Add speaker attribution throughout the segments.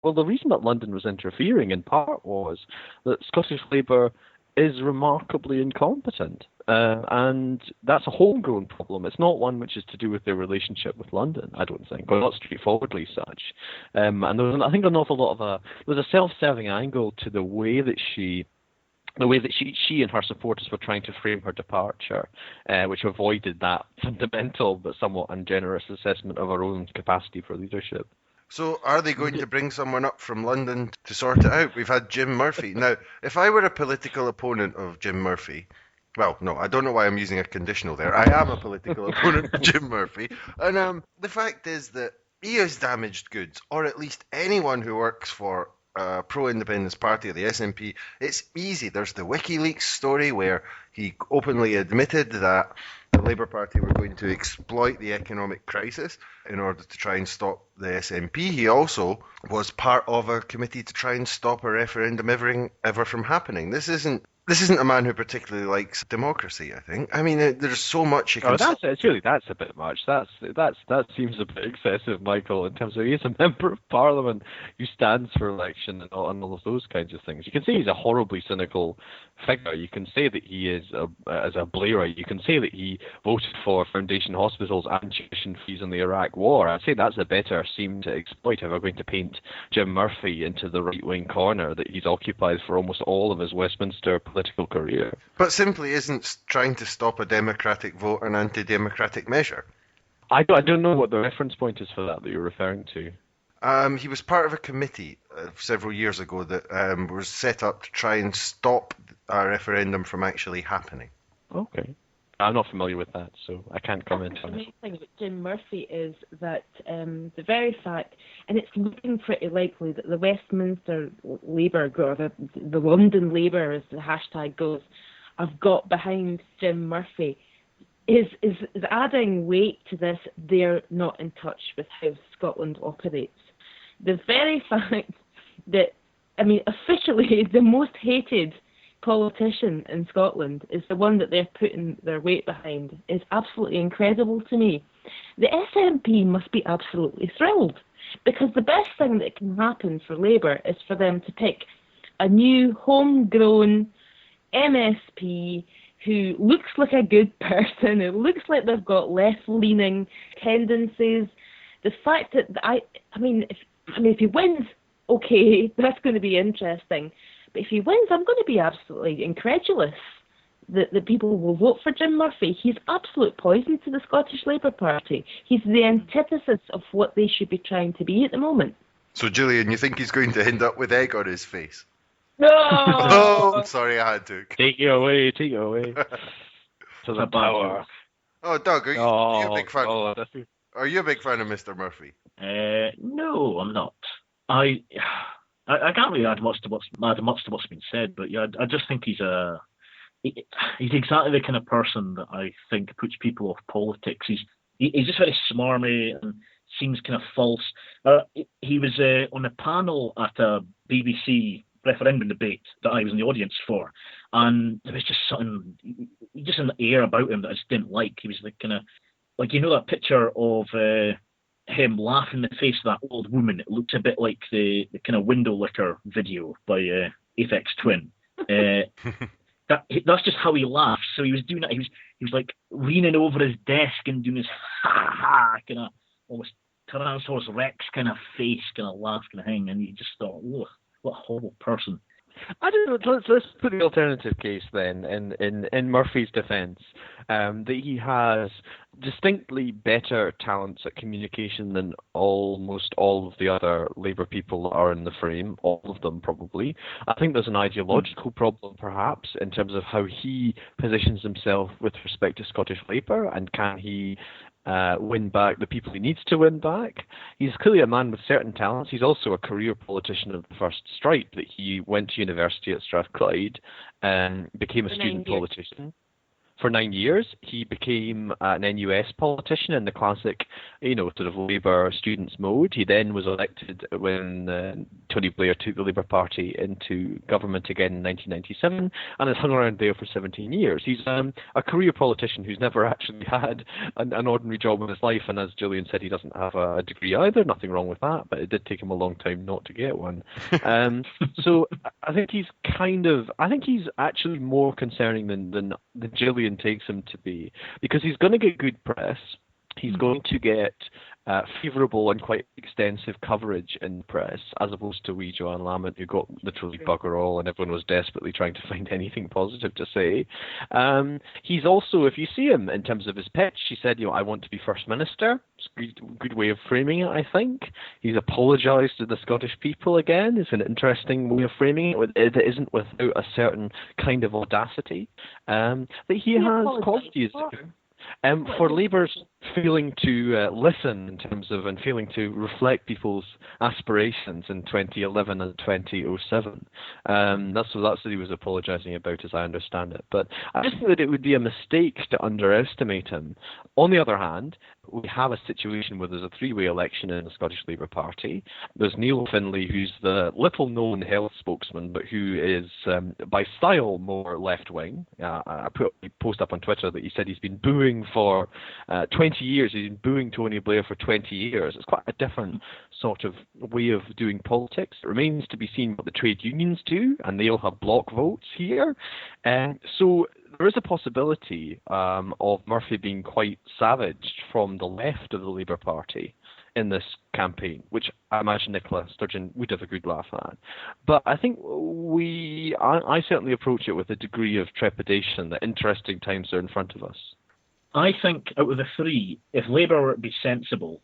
Speaker 1: Well, the reason that London was interfering in part was that Scottish Labour is remarkably incompetent. And that's a homegrown problem. It's not one which is to do with their relationship with London, I don't think, or not straightforwardly such. And there was, I think, an awful lot of there was a self-serving angle to the way that she and her supporters were trying to frame her departure, which avoided that fundamental but somewhat ungenerous assessment of her own capacity for leadership.
Speaker 2: So are they going to bring someone up from London to sort it out? We've had Jim Murphy. Now, if I were a political opponent of Jim Murphy, well, no, I don't know why I'm using a conditional there. I am a political opponent of Jim Murphy. And the fact is that he has damaged goods, or at least anyone who works for a pro-independence party or the SNP. It's easy. There's the WikiLeaks story where he openly admitted that the Labour Party were going to exploit the economic crisis in order to try and stop the SNP. He also was part of a committee to try and stop a referendum ever from happening. This isn't a man who particularly likes democracy, I think. I mean, there's so much you can...
Speaker 1: That's a bit much. That seems a bit excessive, Michael, in terms of he's a member of Parliament who stands for election and all of those kinds of things. You can say he's a horribly cynical figure. You can say that he is as a Blairite. You can say that he voted for foundation hospitals and tuition fees in the Iraq War. I'd say that's a better seam to exploit if we're going to paint Jim Murphy into the right-wing corner that he's occupied for almost all of his Westminster political career.
Speaker 2: But simply isn't trying to stop a democratic vote an anti-democratic measure.
Speaker 1: I don't know what the reference point is for that you're referring to.
Speaker 2: He was part of a committee several years ago that was set up to try and stop a referendum from actually happening.
Speaker 1: Okay. I'm not familiar with that, so I can't comment on it.
Speaker 3: The main thing about Jim Murphy is that the very fact, and it's looking pretty likely that the Westminster Labour, or the London Labour, as the hashtag goes, have got behind Jim Murphy, is adding weight to this. They're not in touch with how Scotland operates. The very fact that, I mean, officially the most hated politician in Scotland is the one that they're putting their weight behind is absolutely incredible to me. The SNP must be absolutely thrilled, because the best thing that can happen for Labour is for them to pick a new homegrown MSP who looks like a good person, who looks like they've got left-leaning tendencies. The fact that I mean, if he wins, okay, that's going to be interesting. But if he wins, I'm going to be absolutely incredulous that people will vote for Jim Murphy. He's absolute poison to the Scottish Labour Party. He's the antithesis of what they should be trying to be at the moment.
Speaker 2: So, Gillian, you think he's going to end up with egg on his face?
Speaker 3: No!
Speaker 2: Oh, sorry, I had to.
Speaker 1: Take it away. To the power.
Speaker 2: Oh, Doug, are you a big fan? Are you a big fan of Mr. Murphy?
Speaker 4: No, I'm not. I can't really add much to what's been said, but yeah, I just think he's exactly the kind of person that I think puts people off politics. He's just very smarmy and seems kind of false. He was on a panel at a BBC referendum debate that I was in the audience for, and there was just something, just an air about him that I just didn't like. He was like kind of, like, you know that picture of him laughing in the face of that old woman? It looks a bit like the kind of window licker video by Aphex Twin. That's just how he laughs. So he was doing that. He was like leaning over his desk and doing his ha ha kind of almost Tyrannosaurus Rex kind of face, kind of laugh kind of thing, and you just thought, ugh, what a horrible person.
Speaker 1: I don't know. Let's put the alternative case then in Murphy's defence, that he has distinctly better talents at communication than almost all of the other Labour people that are in the frame, all of them probably. I think there's an ideological problem perhaps in terms of how he positions himself with respect to Scottish Labour, and can he win back the people he needs to win back. He's clearly a man with certain talents. He's also a career politician of the first stripe, that he went to university at Strathclyde and became a student politician. For 9 years, he became an NUS politician in the classic, sort of Labour students mode. He then was elected when Tony Blair took the Labour Party into government again in 1997 and has hung around there for 17 years. He's a career politician who's never actually had an ordinary job in his life, and as Gillian said, he doesn't have a degree either. Nothing wrong with that, but it did take him a long time not to get one. So I think he's actually more concerning than Gillian takes him to be, because he's going to get good press. He's going to get favourable and quite extensive coverage in the press, as opposed to wee Joanne Lamont, who got literally bugger all, and everyone was desperately trying to find anything positive to say. He's also, if you see him in terms of his pitch, he said, I want to be First Minister. It's a good way of framing it, I think. He's apologised to the Scottish people again. It's an interesting way of framing it. It isn't without a certain kind of audacity. That he has qualities for Labour's failing to listen in terms of, and failing to reflect people's aspirations in 2011 and 2007. That's what he was apologising about, as I understand it. But I just think that it would be a mistake to underestimate him. On the other hand, we have a situation where there's a three-way election in the Scottish Labour Party. There's Neil Findlay, who's the little-known health spokesman, but who is, by style, more left-wing. I put a post up on Twitter that he said he's been booing for 20 years. He's been booing Tony Blair for 20 years. It's quite a different sort of way of doing politics. It remains to be seen what the trade unions do, and they'll have block votes here. So there is a possibility of Murphy being quite savaged from the left of the Labour Party in this campaign, which I imagine Nicola Sturgeon would have a good laugh at. But I think I certainly approach it with a degree of trepidation that interesting times are in front of us.
Speaker 4: I think out of the three, if Labour were to be sensible,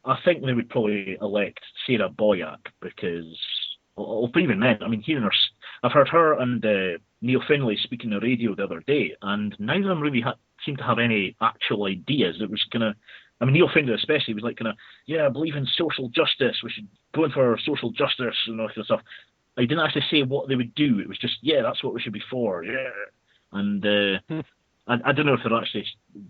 Speaker 4: I think they would probably elect Sarah Boyack, because, or even then, I mean, I've heard her and Neil Findlay speaking on the radio the other day, and neither of them really seemed to have any actual ideas. It was Neil Findlay especially was like I believe in social justice, we should go in for social justice and all that kind of stuff. He didn't actually say what they would do. It was just, that's what we should be for, And I don't know if they're actually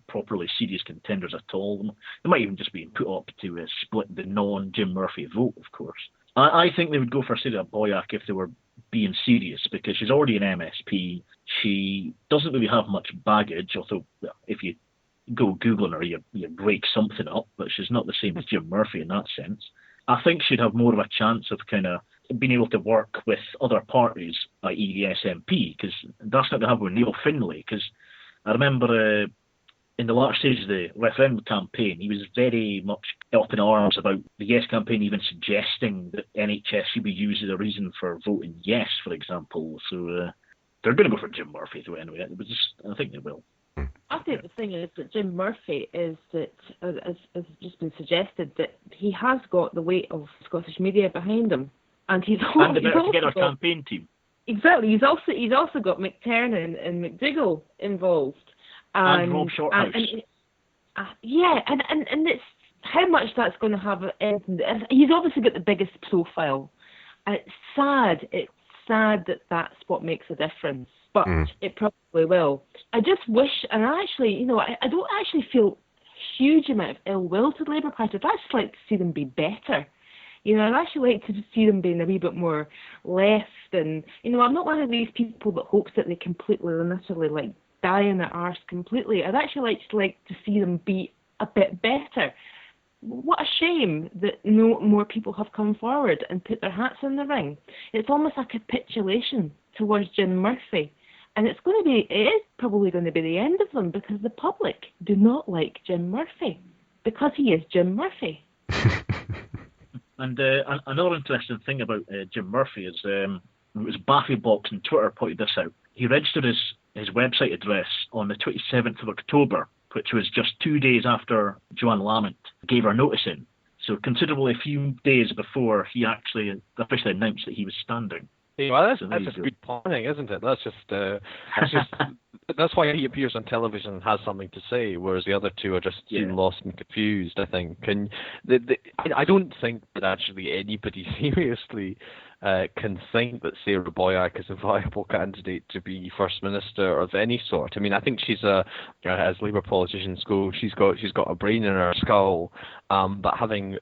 Speaker 4: properly serious contenders at all. They might even just be put up to split the non-Jim Murphy vote, of course. I think they would go for Sarah Boyack if they were being serious, because she's already an MSP. She doesn't really have much baggage, although if you go Googling her, you break something up, but she's not the same as Jim Murphy in that sense. I think she'd have more of a chance of kind of being able to work with other parties, i.e. the SNP, because that's not going to happen with Neil Findlay, because I remember in the last stage of the referendum campaign, he was very much up in arms about the Yes campaign even suggesting that NHS should be used as a reason for voting Yes, for example. So they're going to go for Jim Murphy, though, anyway. I think they will.
Speaker 3: I think the thing is that Jim Murphy is that, as just been suggested, that he has got the weight of Scottish media behind him, and he's
Speaker 4: and the better together campaign team.
Speaker 3: Exactly. He's also got McTernan and McDougall involved,
Speaker 4: and Rob Shorthouse.
Speaker 3: And it's how much that's going to have. He's obviously got the biggest profile. It's sad. It's sad that that's what makes a difference, but it probably will. I just wish, and I don't actually feel a huge amount of ill will to the Labour Party. I'd just like to see them be better. I'd actually like to see them being a wee bit more left, and I'm not one of these people that hopes that they completely and utterly die in their arse completely. I'd actually like to see them be a bit better. What a shame that no more people have come forward and put their hats in the ring. It's almost a capitulation towards Jim Murphy, and it is probably going to be the end of them, because the public do not like Jim Murphy because he is Jim Murphy.
Speaker 4: And another interesting thing about Jim Murphy is it was Baffybox on Twitter pointed this out. He registered his website address on the 27th of October, which was just 2 days after Joanne Lamont gave her notice in. So considerably a few days before he actually officially announced that he was standing.
Speaker 1: Yeah, well,
Speaker 4: So
Speaker 1: that's just good planning, isn't it? That's why he appears on television and has something to say, whereas the other two are just too lost and confused, I think. And I don't think that actually anybody seriously can think that Sarah Boyack is a viable candidate to be First Minister of any sort. I mean, I think she's as Labour politicians go, she's got a brain in her skull, but having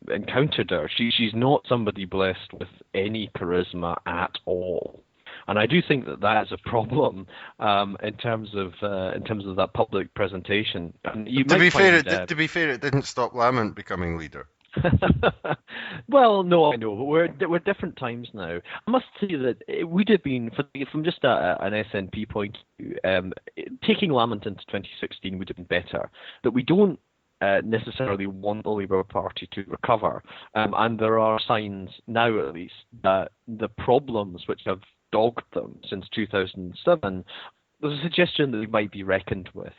Speaker 1: encountered her, she's not somebody blessed with any charisma at all. And I do think that is a problem in terms of that public presentation. And
Speaker 2: to be fair, it didn't stop Lamont becoming leader.
Speaker 1: Well, no, I know, but we're different times now. I must say that it would have been, from just an SNP point of view, taking Lamont into 2016 would have been better. But we don't necessarily want the Labour Party to recover, and there are signs now, at least, that the problems which have dogged them since 2007, there's a suggestion that they might be reckoned with.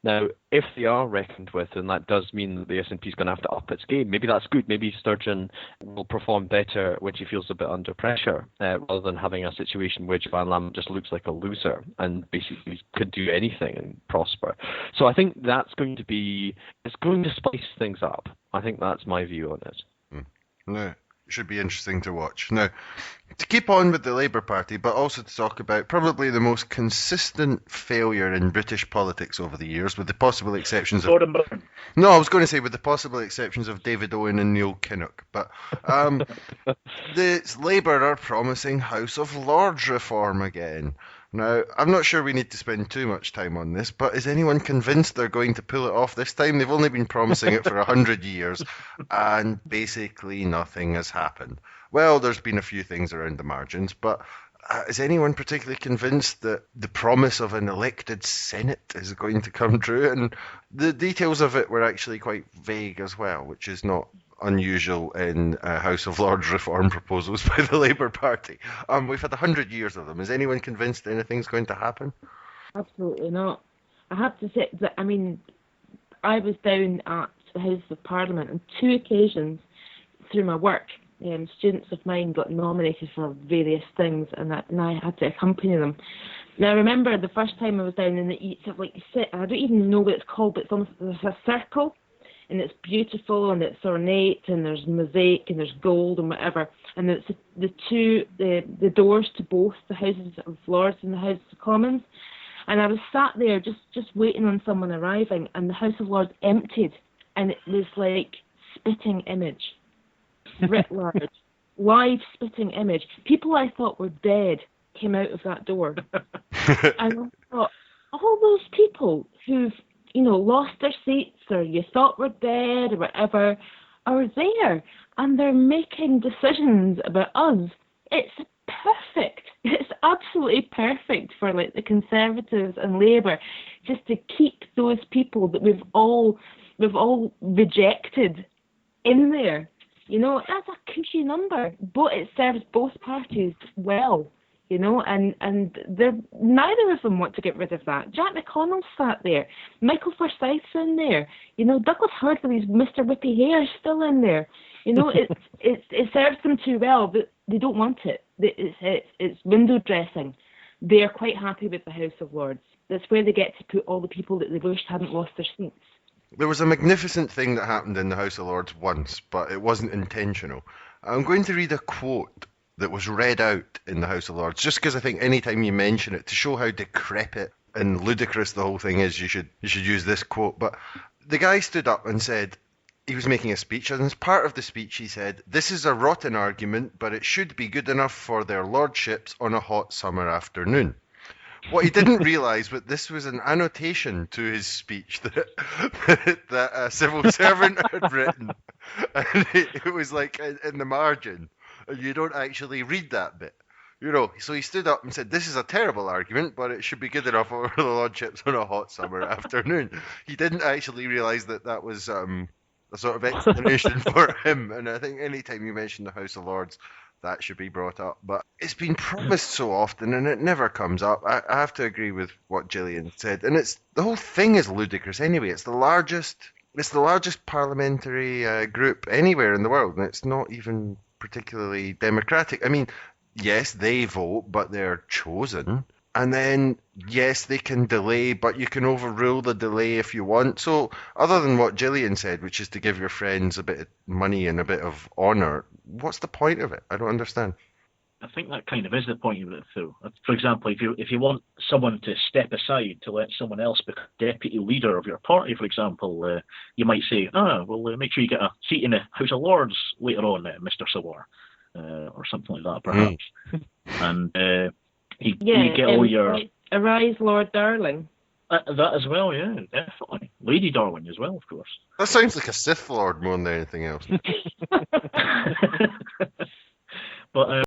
Speaker 1: Now, if they are reckoned with, then that does mean that the SNP is going to have to up its game. Maybe that's good. Maybe Sturgeon will perform better when she feels a bit under pressure, rather than having a situation where Joanne Lamont just looks like a loser and basically could do anything and prosper. So I think it's going to spice things up. I think that's my view on it.
Speaker 2: No. Should be interesting to watch. Now, to keep on with the Labour Party, but also to talk about probably the most consistent failure in British politics over the years, with the possible exceptions of... No, I was going to say with the possible exceptions of David Owen and Neil Kinnock, but the Labour are promising House of Lords reform again. Now, I'm not sure we need to spend too much time on this, but is anyone convinced they're going to pull it off this time? They've only been promising it for 100 years, and basically nothing has happened. Well, there's been a few things around the margins, but is anyone particularly convinced that the promise of an elected Senate is going to come true? And the details of it were actually quite vague as well, which is not unusual in House of Lords reform proposals by the Labour Party. We've had 100 years of them. Is anyone convinced anything's going to happen?
Speaker 3: Absolutely not. I have to say that, I mean, I was down at the House of Parliament on 2 occasions through my work. Students of mine got nominated for various things, and I had to accompany them. Now, I remember the first time I was down in the you sit, I don't even know what it's called, but it's almost there's a circle, and it's beautiful, and it's ornate, and there's mosaic, and there's gold, and whatever. And it's the doors to both the Houses of Lords and the House of Commons. And I was sat there just waiting on someone arriving, and the House of Lords emptied, and it was like spitting image, writ large, live spitting image. People I thought were dead came out of that door. And I thought, all those people who've lost their seats or you thought were dead or whatever are there, and they're making decisions about us. It's perfect. It's absolutely perfect for the Conservatives and Labour just to keep those people that we've all rejected in there. That's a cushy number, but it serves both parties well. And neither of them want to get rid of that. Jack McConnell sat there. Michael Forsyth's in there. Douglas Hurd with his Mr. Whippy hair is still in there. It serves them too well, but they don't want it. It's window dressing. They're quite happy with the House of Lords. That's where they get to put all the people that they wished hadn't lost their seats.
Speaker 2: There was a magnificent thing that happened in the House of Lords once, but it wasn't intentional. I'm going to read a quote that was read out in the House of Lords, just because I think any time you mention it, to show how decrepit and ludicrous the whole thing is, you should use this quote. But the guy stood up and said, he was making a speech, and as part of the speech he said, "This is a rotten argument, but it should be good enough for their lordships on a hot summer afternoon." What he didn't realise was this was an annotation to his speech that a civil servant had written, and it was like in the margin. You don't actually read that bit, So he stood up and said, "This is a terrible argument, but it should be good enough for the lordships on a hot summer afternoon." He didn't actually realise that was a sort of explanation for him. And I think any time you mention the House of Lords, that should be brought up. But it's been promised so often, and it never comes up. I have to agree with what Gillian said, and the whole thing is ludicrous anyway. It's the largest parliamentary group anywhere in the world, and it's not even particularly democratic. I mean, yes, they vote, but they're chosen. And then, yes, they can delay, but you can overrule the delay if you want. So, other than what Gillian said, which is to give your friends a bit of money and a bit of honour, what's the point of it? I don't understand.
Speaker 4: I think that kind of is the point of it, though. For example, if you want someone to step aside to let someone else become deputy leader of your party, for example, you might say, make sure you get a seat in the House of Lords later on, Mr. Sawar, or something like that, perhaps. And you get all your...
Speaker 3: Arise, Lord Darling.
Speaker 4: That as well, yeah, definitely. Lady Darling as well, of course.
Speaker 2: That sounds like a Sith Lord more than anything else.
Speaker 4: But